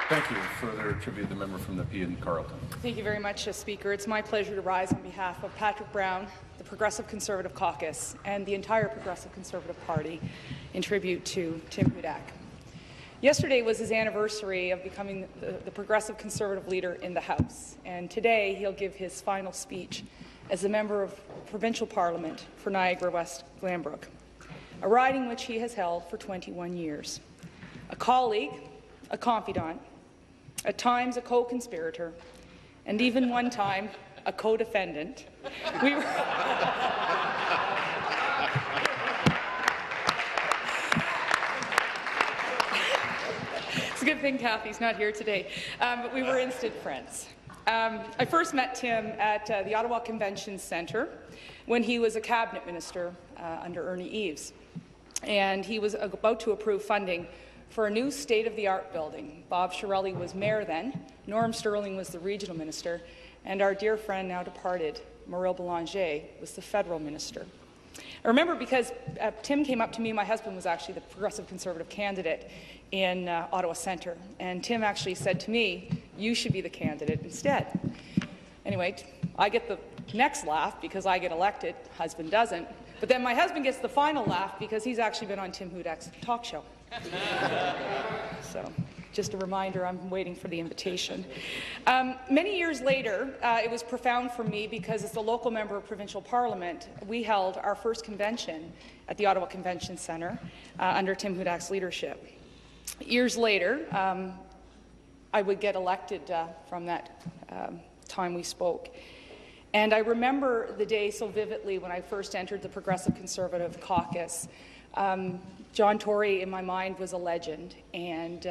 Thank you. Further tribute, the member from Nepean Carleton. Thank you very much, Speaker. It's my pleasure to rise on behalf of Patrick Brown, the Progressive Conservative Caucus, and the entire Progressive Conservative Party in tribute to Tim Hudak. Yesterday was his anniversary of becoming the Progressive Conservative leader in the House, and today he'll give his final speech as a member of Provincial Parliament for Niagara West Glanbrook, a riding which he has held for 21 years. A colleague, a confidant, at times a co-conspirator, and even one time a co-defendant. It's a good thing Kathy's not here today, but we were instant friends. I first met Tim at the Ottawa Convention Centre when he was a cabinet minister under Ernie Eves, and he was about to approve funding for a new state-of-the-art building. Bob Chiarelli was mayor then, Norm Sterling was the regional minister, and our dear friend, now departed, Maurice Belanger, was the federal minister. I remember because Tim came up to me, my husband was actually the Progressive Conservative candidate in Ottawa Centre, and Tim actually said to me, you should be the candidate instead. Anyway, I get the next laugh because I get elected, husband doesn't, but then my husband gets the final laugh because he's actually been on Tim Hudak's talk show. So, just a reminder, I'm waiting for the invitation. Many years later, it was profound for me because as a local member of Provincial Parliament, we held our first convention at the Ottawa Convention Centre under Tim Hudak's leadership. Years later, I would get elected from that time we spoke. And I remember the day so vividly when I first entered the Progressive Conservative Caucus. John Tory, in my mind, was a legend, and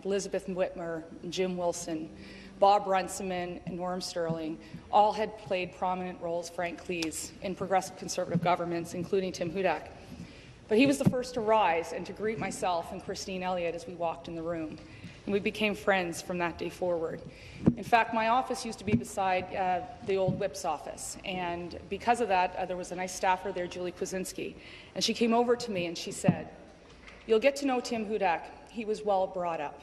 Elizabeth Whitmer, Jim Wilson, Bob Runciman, and Norm Sterling all had played prominent roles, Frank Cleese, in Progressive Conservative governments, including Tim Hudak. But he was the first to rise and to greet myself and Christine Elliott as we walked in the room, and we became friends from that day forward. In fact, my office used to be beside the old whip's office, and because of that, there was a nice staffer there, Julie Kwasinski, and she came over to me and she said, "You'll get to know Tim Hudak. He was well brought up."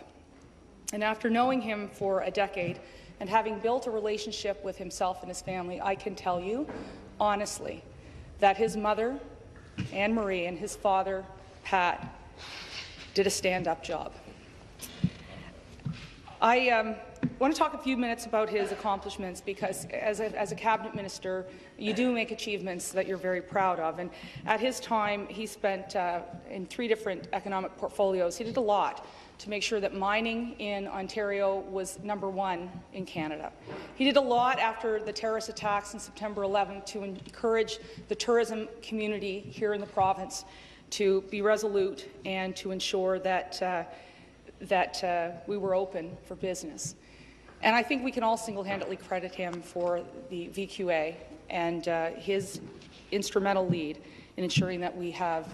And after knowing him for a decade and having built a relationship with himself and his family, I can tell you, honestly, that his mother, Anne Marie, and his father, Pat, did a stand-up job. I want to talk a few minutes about his accomplishments because as a cabinet minister, you do make achievements that you're very proud of. And at his time, he spent in 3 different economic portfolios. He did a lot to make sure that mining in Ontario was #1 in Canada. He did a lot after the terrorist attacks on September 11th to encourage the tourism community here in the province to be resolute and to ensure that we were open for business. And I think we can all single-handedly credit him for the VQA and his instrumental lead in ensuring that we have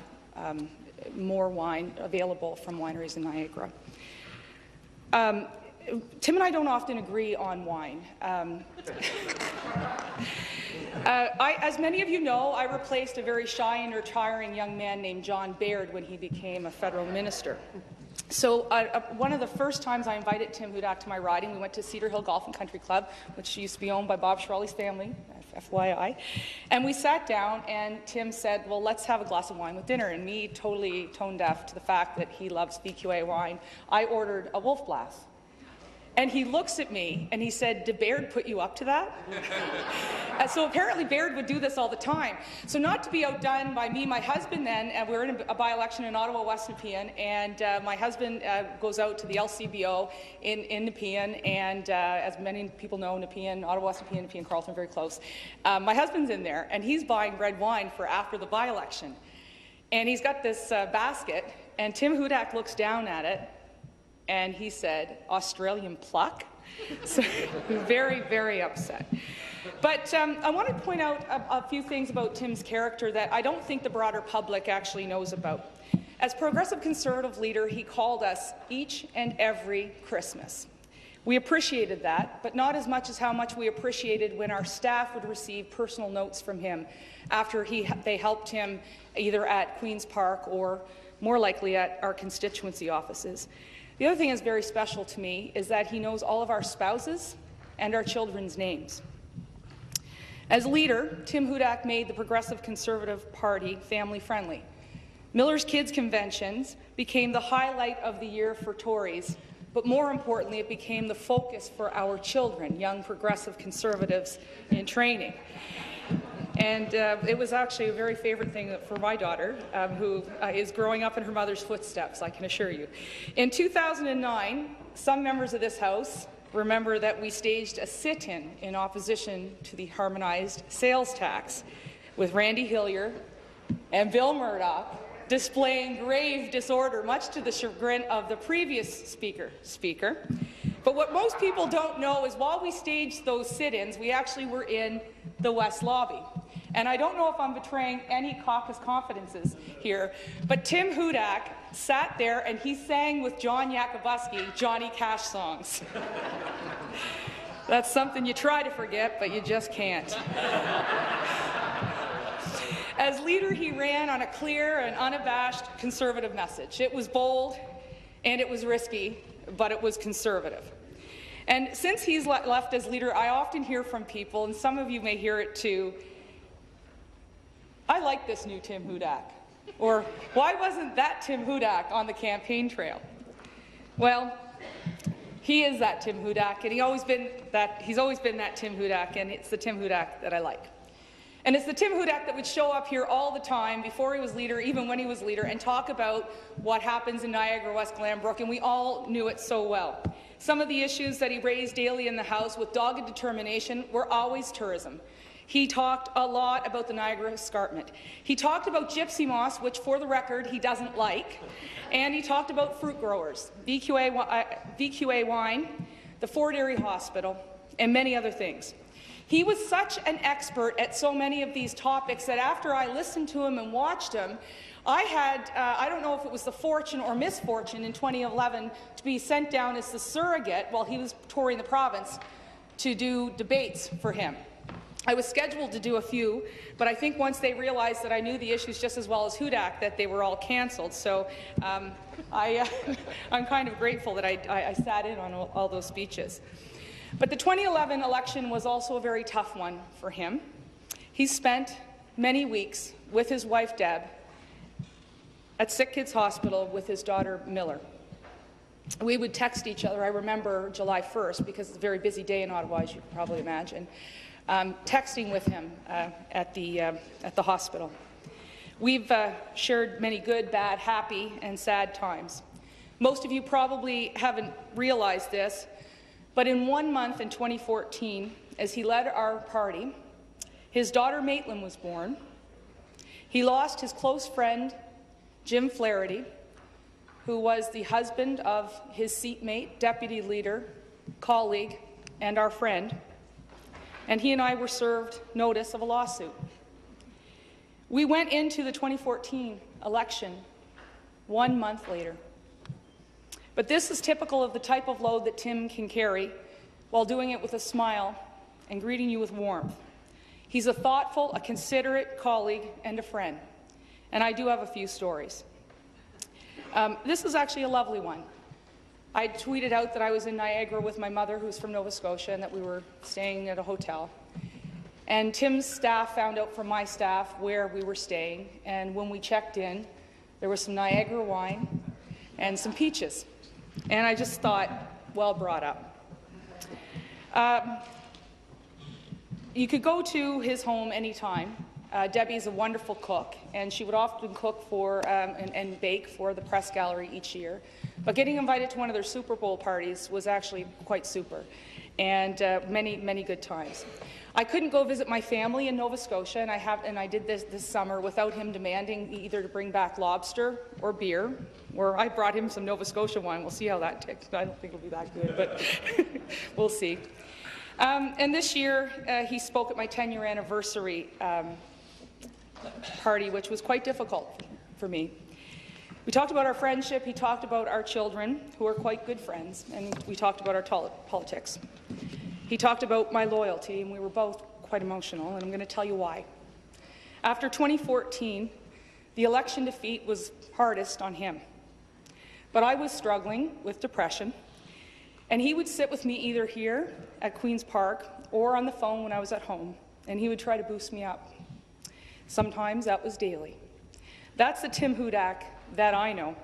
more wine available from wineries in Niagara. Tim and I don't often agree on wine. As many of you know, I replaced a very shy and retiring young man named John Baird when he became a federal minister. So one of the first times I invited Tim Hudak to my riding, we went to Cedar Hill Golf and Country Club, which used to be owned by Bob Chiarelli's family, FYI. And we sat down, and Tim said, well, let's have a glass of wine with dinner. And me, totally tone-deaf to the fact that he loves VQA wine, I ordered a Wolf Blass. And he looks at me and he said, did Baird put you up to that? So apparently Baird would do this all the time. So not to be outdone by me, my husband then, we were in a by-election in Ottawa, West Nepean, and my husband goes out to the LCBO in Nepean, and as many people know, Nepean, Ottawa, West Nepean, Nepean, Carleton, very close. My husband's in there, and he's buying red wine for after the by-election. And he's got this basket, and Tim Hudak looks down at it, and he said, Australian pluck? So very, very upset. But I want to point out a few things about Tim's character that I don't think the broader public actually knows about. As Progressive Conservative leader, he called us each and every Christmas. We appreciated that, but not as much as how much we appreciated when our staff would receive personal notes from him after they helped him either at Queen's Park or more likely at our constituency offices. The other thing that's very special to me is that he knows all of our spouses and our children's names. As leader, Tim Hudak made the Progressive Conservative Party family-friendly. Miller's Kids Conventions became the highlight of the year for Tories, but more importantly, it became the focus for our children, young progressive conservatives in training. And it was actually a very favorite thing for my daughter, who is growing up in her mother's footsteps, I can assure you. In 2009, some members of this House remember that we staged a sit-in in opposition to the harmonized sales tax, with Randy Hillier and Bill Murdoch displaying grave disorder, much to the chagrin of the previous speaker. But what most people don't know is while we staged those sit-ins, we actually were in the West Lobby. And I don't know if I'm betraying any caucus confidences here, but Tim Hudak sat there and he sang with John Yakubuski Johnny Cash songs. That's something you try to forget, but you just can't. As leader, he ran on a clear and unabashed conservative message. It was bold and it was risky, but it was conservative. And since he's left as leader, I often hear from people, and some of you may hear it too, I like this new Tim Hudak, or why wasn't that Tim Hudak on the campaign trail? Well, he is that Tim Hudak, and he's always been that Tim Hudak, and it's the Tim Hudak that I like. And it's the Tim Hudak that would show up here all the time before he was leader, even when he was leader, and talk about what happens in Niagara, West Glanbrook, and we all knew it so well. Some of the issues that he raised daily in the House with dogged determination were always tourism. He talked a lot about the Niagara Escarpment. He talked about gypsy moss, which, for the record, he doesn't like, and he talked about fruit growers, VQA wine, the Fort Erie Hospital, and many other things. He was such an expert at so many of these topics that after I listened to him and watched him, I had, I don't know if it was the fortune or misfortune in 2011 to be sent down as the surrogate while he was touring the province to do debates for him. I was scheduled to do a few, but I think once they realized that I knew the issues just as well as Hudak, that they were all cancelled. So I'm kind of grateful that I sat in on all those speeches. But the 2011 election was also a very tough one for him. He spent many weeks with his wife, Deb, at Sick Kids Hospital with his daughter, Miller. We would text each other. I remember July 1st, because it's a very busy day in Ottawa, as you can probably imagine, texting with him at the hospital. We've shared many good, bad, happy, and sad times. Most of you probably haven't realized this, but in 1 month in 2014, as he led our party, his daughter Maitland was born. He lost his close friend, Jim Flaherty, who was the husband of his seatmate, deputy leader, colleague, and our friend. And he and I were served notice of a lawsuit. We went into the 2014 election 1 month later. But this is typical of the type of load that Tim can carry while doing it with a smile and greeting you with warmth. He's a thoughtful, a considerate colleague and a friend. And I do have a few stories. This is actually a lovely one. I tweeted out that I was in Niagara with my mother, who's from Nova Scotia, and that we were staying at a hotel. And Tim's staff found out from my staff where we were staying, and when we checked in, there was some Niagara wine and some peaches. And I just thought, well brought up. You could go to his home anytime. Debbie's a wonderful cook, and she would often cook for and bake for the press gallery each year. But getting invited to one of their Super Bowl parties was actually quite super, and many good times. I couldn't go visit my family in Nova Scotia, and I did this summer without him demanding either to bring back lobster or beer, or I brought him some Nova Scotia wine. We'll see how that ticks. I don't think it'll be that good, but we'll see. And this year, he spoke at my 10-year anniversary party, which was quite difficult for me. We talked about our friendship, he talked about our children, who are quite good friends, and we talked about our politics. He talked about my loyalty, and we were both quite emotional, and I'm going to tell you why. After 2014, the election defeat was hardest on him. but I was struggling with depression, and he would sit with me either here at Queen's Park or on the phone when I was at home, and he would try to boost me up. Sometimes that was daily. That's the Tim Hudak that I know.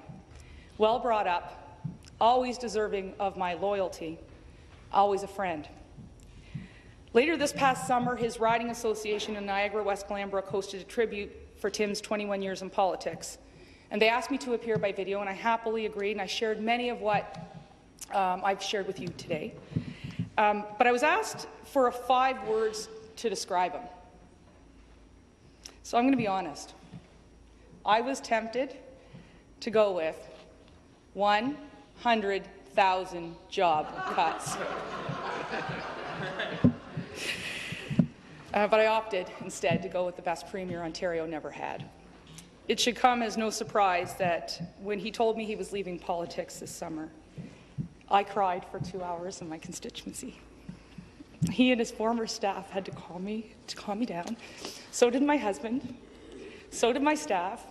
Well brought up, always deserving of my loyalty, always a friend. Later this past summer, his riding association in Niagara West Glanbrook hosted a tribute for Tim's 21 years in politics. And they asked me to appear by video, and I happily agreed, and I shared many of what I've shared with you today. But I was asked for 5 words to describe him. So I'm going to be honest. I was tempted to go with 100,000 job cuts. But I opted instead to go with the best Premier Ontario never had. It should come as no surprise that when he told me he was leaving politics this summer, I cried for 2 hours in my constituency. He and his former staff had to calm me down. So did my husband. So did my staff.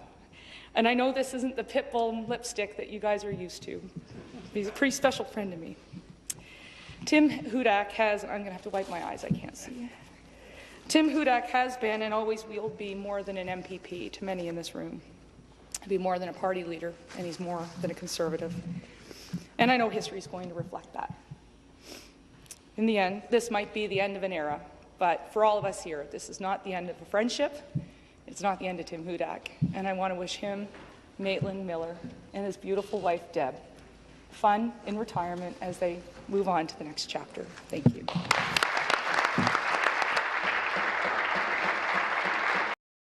And I know this isn't the pit bull lipstick that you guys are used to. He's a pretty special friend to me. Tim Hudak has, I'm going to have to wipe my eyes, I can't see. Tim Hudak has been and always will be more than an MPP to many in this room. He'll be more than a party leader, and he's more than a Conservative. And I know history is going to reflect that. In the end, this might be the end of an era, but for all of us here, this is not the end of a friendship. It's not the end of Tim Hudak. And I want to wish him, Maitland Miller, and his beautiful wife, Deb, fun in retirement as they move on to the next chapter. Thank you.